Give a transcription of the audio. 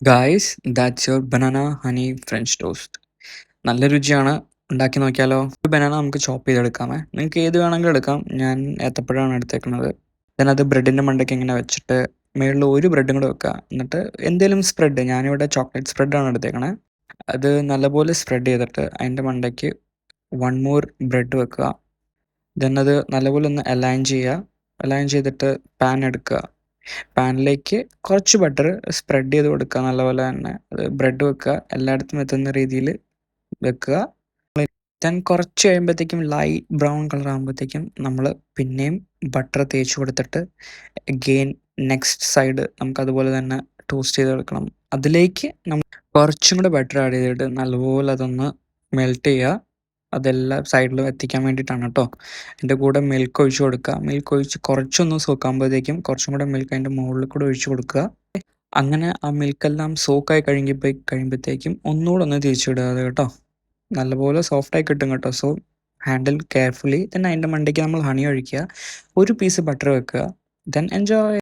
Guys, that's your banana honey French toast. നല്ല രുചിയാണ്. ഉണ്ടാക്കി നോക്കിയാലോ? ഒരു ബനാന നമുക്ക് ചോപ്പ് ചെയ്തെടുക്കാമേ. നിങ്ങൾക്ക് ഏത് വേണമെങ്കിലും എടുക്കാം. ഞാൻ ഏത്തപ്പഴമാണ് എടുത്തേക്കുന്നത്. then അത് ബ്രെഡിൻ്റെ മണ്ടയ്ക്ക് ഇങ്ങനെ വെച്ചിട്ട് മുകളിൽ ഒരു ബ്രെഡും കൂടെ വെക്കുക. എന്നിട്ട് എന്തെങ്കിലും സ്പ്രെഡ്, ഞാനിവിടെ ചോക്ലേറ്റ് സ്പ്രെഡാണ് എടുത്തേക്കണേ. അത് നല്ലപോലെ സ്പ്രെഡ് ചെയ്തിട്ട് അതിൻ്റെ മണ്ടയ്ക്ക് വൺ മോർ ബ്രെഡ് വെക്കുക. then അത് നല്ലപോലെ ഒന്ന് അലൈൻ ചെയ്യുക. അലൈൻ ചെയ്തിട്ട് പാൻ എടുക്കുക. പാനിലേക്ക് കുറച്ച് ബട്ടർ സ്പ്രെഡ് ചെയ്ത് കൊടുക്കുക. നല്ലപോലെ തന്നെ അത് ബ്രെഡ് വെക്കുക. എല്ലായിടത്തും എത്തുന്ന രീതിയിൽ വെക്കുക. ദെൻ കുറച്ച് കഴിയുമ്പോഴത്തേക്കും ലൈറ്റ് ബ്രൗൺ കളർ ആകുമ്പോഴത്തേക്കും നമ്മൾ പിന്നെയും ബട്ടർ തേച്ച് കൊടുത്തിട്ട് അഗെയിൻ നെക്സ്റ്റ് സൈഡ് നമുക്ക് അതുപോലെ തന്നെ ടോസ്റ്റ് ചെയ്തെടുക്കണം. അതിലേക്ക് നമ്മൾ കുറച്ചും കൂടെ ബട്ടർ ആഡ് ചെയ്തിട്ട് നല്ലപോലെ അതൊന്ന് മെൽറ്റ് ചെയ്യുക. അതെല്ലാ സൈഡിലും എത്തിക്കാൻ വേണ്ടിയിട്ടാണ് കേട്ടോ. അതിൻ്റെ കൂടെ മിൽക്ക് ഒഴിച്ച് കൊടുക്കുക. മിൽക്ക് ഒഴിച്ച് കുറച്ചൊന്ന് സോക്കാകുമ്പോഴത്തേക്കും കുറച്ചും കൂടെ മിൽക്ക് അതിൻ്റെ മുകളിൽ കൂടെ ഒഴിച്ച് കൊടുക്കുക. അങ്ങനെ ആ മിൽക്കെല്ലാം സോക്കായി കഴിയുമ്പോഴത്തേക്കും ഒന്നുകൂടെ ഒന്ന് തിരിച്ചിടുക അത് കേട്ടോ. നല്ലപോലെ സോഫ്റ്റായി കിട്ടും കേട്ടോ. So handle carefully. ദെൻ അതിൻ്റെ മണ്ടയ്ക്ക് നമ്മൾ ഹണി ഒഴിക്കുക. ഒരു പീസ് ബട്ടർ വെക്കുക. Then enjoy.